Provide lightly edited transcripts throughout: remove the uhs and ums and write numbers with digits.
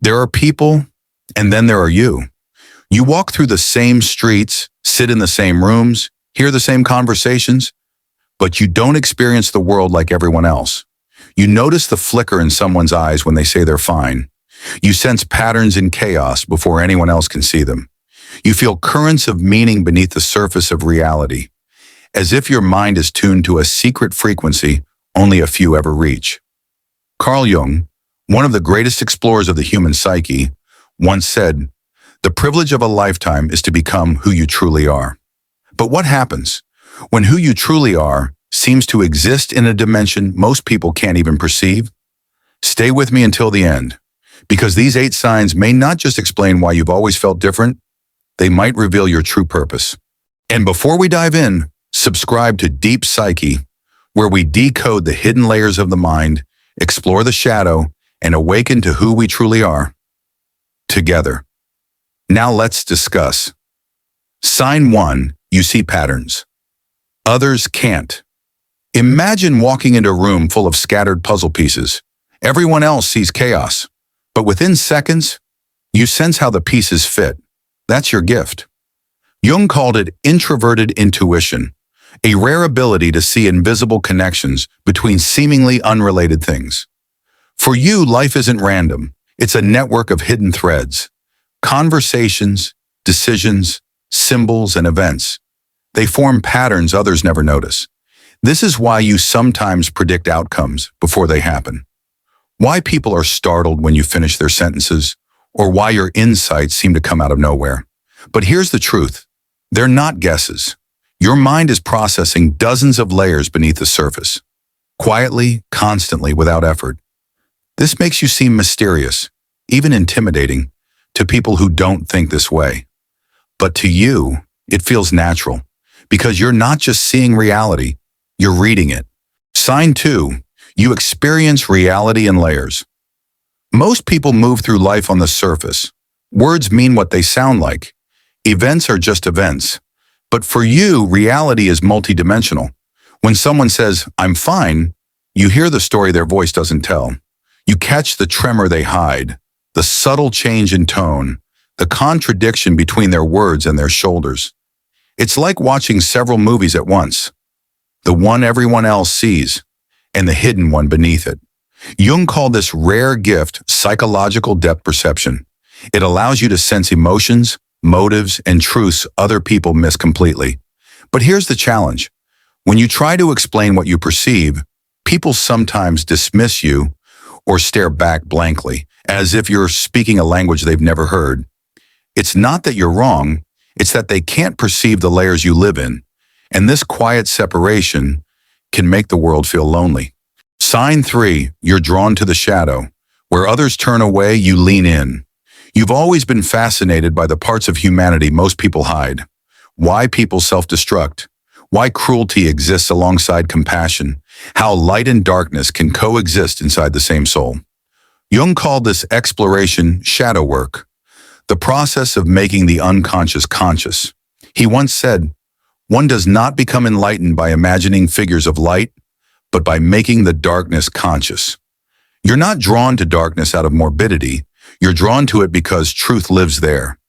There are people, and then there are you. You walk through the same streets, sit in the same rooms, hear the same conversations, but you don't experience the world like everyone else. You notice the flicker in someone's eyes when they say they're fine. You sense patterns in chaos before anyone else can see them. You feel currents of meaning beneath the surface of reality, as if your mind is tuned to a secret frequency only a few ever reach. Carl Jung, one of the greatest explorers of the human psyche, once said, "The privilege of a lifetime is to become who you truly are." But what happens when who you truly are seems to exist in a dimension most people can't even perceive? Stay with me until the end, because these 8 signs may not just explain why you've always felt different, they might reveal your true purpose. And before we dive in, subscribe to Deep Psyche, where we decode the hidden layers of the mind, explore the shadow, and awaken to who we truly are. Together. Now let's discuss. Sign 1, you see patterns. Others can't. Imagine walking into a room full of scattered puzzle pieces. Everyone else sees chaos, but within seconds, you sense how the pieces fit. That's your gift. Jung called it introverted intuition, a rare ability to see invisible connections between seemingly unrelated things. For you, life isn't random. It's a network of hidden threads, conversations, decisions, symbols, and events. They form patterns others never notice. This is why you sometimes predict outcomes before they happen. Why people are startled when you finish their sentences, or why your insights seem to come out of nowhere. But here's the truth. They're not guesses. Your mind is processing dozens of layers beneath the surface, quietly, constantly, without effort. This makes you seem mysterious, even intimidating, to people who don't think this way. But to you, it feels natural, because you're not just seeing reality, you're reading it. Sign 2, you experience reality in layers. Most people move through life on the surface. Words mean what they sound like. Events are just events. But for you, reality is multidimensional. When someone says, "I'm fine," you hear the story their voice doesn't tell. You catch the tremor they hide, the subtle change in tone, the contradiction between their words and their shoulders. It's like watching several movies at once. The one everyone else sees, and the hidden one beneath it. Jung called this rare gift psychological depth perception. It allows you to sense emotions, motives, and truths other people miss completely. But here's the challenge. When you try to explain what you perceive, people sometimes dismiss you or stare back blankly, as if you're speaking a language they've never heard. It's not that you're wrong, it's that they can't perceive the layers you live in, and this quiet separation can make the world feel lonely. Sign 3, you're drawn to the shadow. Where others turn away, you lean in. You've always been fascinated by the parts of humanity most people hide. Why people self-destruct. Why cruelty exists alongside compassion. How light and darkness can coexist inside the same soul. Jung called this exploration shadow work, the process of making the unconscious conscious. He once said, "One does not become enlightened by imagining figures of light, but by making the darkness conscious." You're not drawn to darkness out of morbidity. You're drawn to it because truth lives there.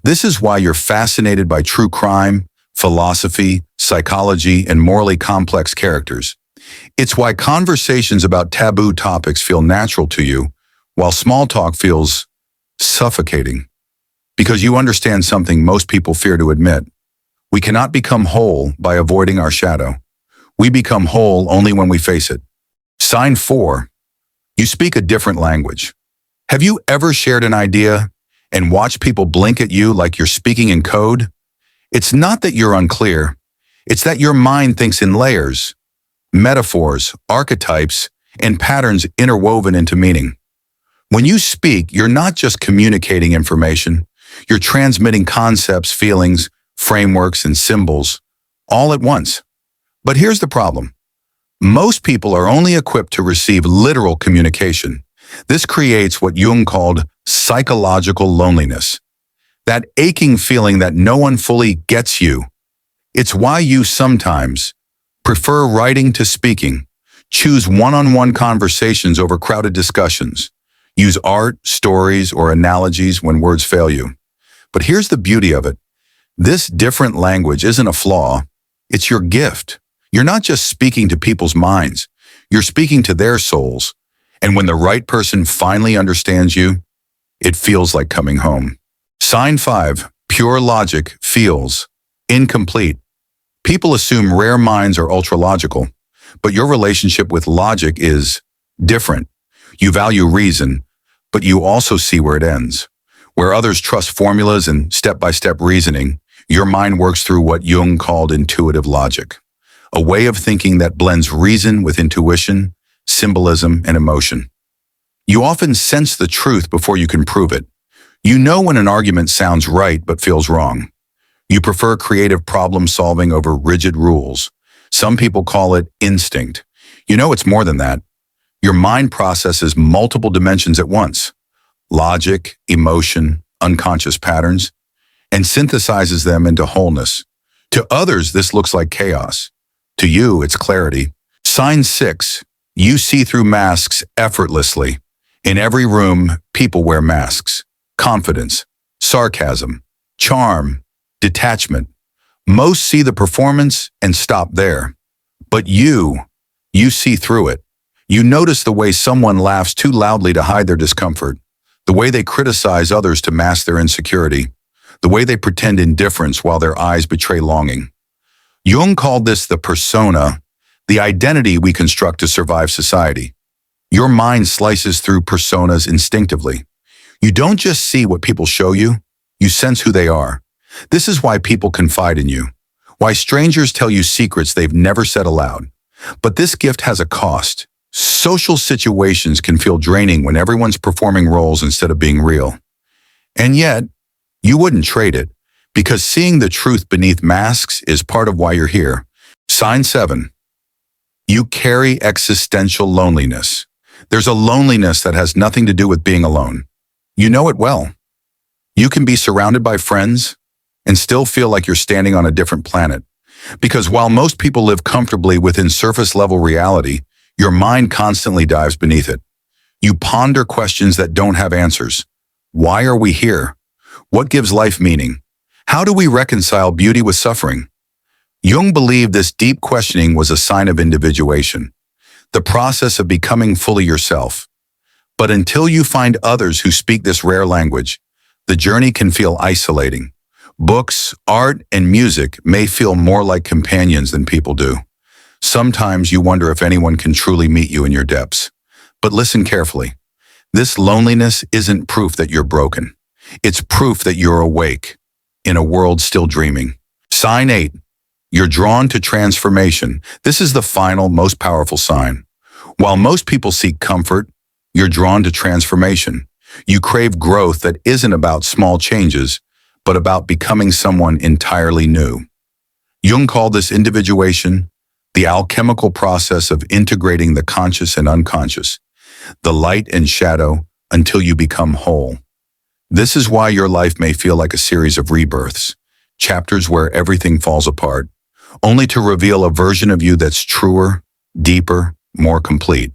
This is why you're fascinated by true crime, philosophy, psychology, and morally complex characters. It's why conversations about taboo topics feel natural to you, while small talk feels suffocating. Because you understand something most people fear to admit. We cannot become whole by avoiding our shadow. We become whole only when we face it. Sign 4, you speak a different language. Have you ever shared an idea and watched people blink at you like you're speaking in code? It's not that you're unclear. It's that your mind thinks in layers, metaphors, archetypes, and patterns interwoven into meaning. When you speak, you're not just communicating information. You're transmitting concepts, feelings, frameworks, and symbols all at once. But here's the problem. Most people are only equipped to receive literal communication. This creates what Jung called psychological loneliness, that aching feeling that no one fully gets you. It's why you sometimes prefer writing to speaking, choose one-on-one conversations over crowded discussions. Use art, stories, or analogies when words fail you. But here's the beauty of it. This different language isn't a flaw. It's your gift. You're not just speaking to people's minds. You're speaking to their souls. And when the right person finally understands you, it feels like coming home. Sign 5, pure logic feels incomplete. People assume rare minds are ultra-logical, but your relationship with logic is different. You value reason, but you also see where it ends. Where others trust formulas and step-by-step reasoning, your mind works through what Jung called intuitive logic, a way of thinking that blends reason with intuition, symbolism, and emotion. You often sense the truth before you can prove it. You know when an argument sounds right but feels wrong. You prefer creative problem solving over rigid rules. Some people call it instinct. You know it's more than that. Your mind processes multiple dimensions at once: logic, emotion, unconscious patterns, and synthesizes them into wholeness. To others, this looks like chaos. To you, it's clarity. Sign 6, you see through masks effortlessly. In every room, people wear masks. Confidence, sarcasm, charm, detachment. Most see the performance and stop there. But you see through it. You notice the way someone laughs too loudly to hide their discomfort, the way they criticize others to mask their insecurity, the way they pretend indifference while their eyes betray longing. Jung called this the persona, the identity we construct to survive society. Your mind slices through personas instinctively. You don't just see what people show you, you sense who they are. This is why people confide in you, why strangers tell you secrets they've never said aloud. But this gift has a cost. Social situations can feel draining when everyone's performing roles instead of being real. And yet, you wouldn't trade it, because seeing the truth beneath masks is part of why you're here. Sign 7. You carry existential loneliness. There's a loneliness that has nothing to do with being alone. You know it well. You can be surrounded by friends and still feel like you're standing on a different planet. Because while most people live comfortably within surface-level reality, your mind constantly dives beneath it. You ponder questions that don't have answers. Why are we here? What gives life meaning? How do we reconcile beauty with suffering? Jung believed this deep questioning was a sign of individuation, the process of becoming fully yourself. But until you find others who speak this rare language, the journey can feel isolating. Books, art, and music may feel more like companions than people do. Sometimes you wonder if anyone can truly meet you in your depths. But listen carefully. This loneliness isn't proof that you're broken. It's proof that you're awake, in a world still dreaming. Sign 8. You're drawn to transformation. This is the final, most powerful sign. While most people seek comfort, you're drawn to transformation. You crave growth that isn't about small changes, but about becoming someone entirely new. Jung called this individuation the alchemical process of integrating the conscious and unconscious, the light and shadow, until you become whole. This is why your life may feel like a series of rebirths, chapters where everything falls apart, only to reveal a version of you that's truer, deeper, more complete.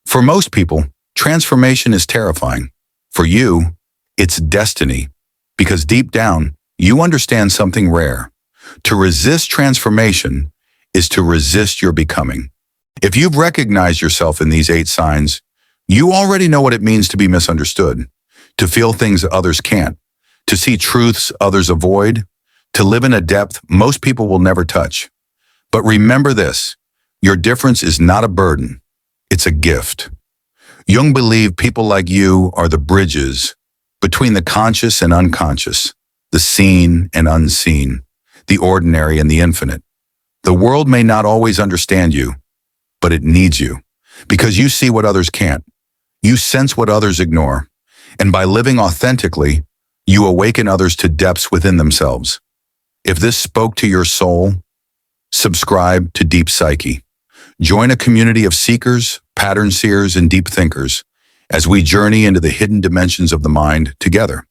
For most people, transformation is terrifying. For you, it's destiny, because deep down, you understand something rare. To resist transformation is to resist your becoming. If you've recognized yourself in these 8 signs, you already know what it means to be misunderstood, to feel things others can't, to see truths others avoid, to live in a depth most people will never touch. But remember this, your difference is not a burden, it's a gift. Jung believed people like you are the bridges between the conscious and unconscious, the seen and unseen, the ordinary and the infinite. The world may not always understand you, but it needs you, because you see what others can't. You sense what others ignore. And by living authentically, you awaken others to depths within themselves. If this spoke to your soul, subscribe to Deep Psyche. Join a community of seekers, pattern seers, and deep thinkers as we journey into the hidden dimensions of the mind together.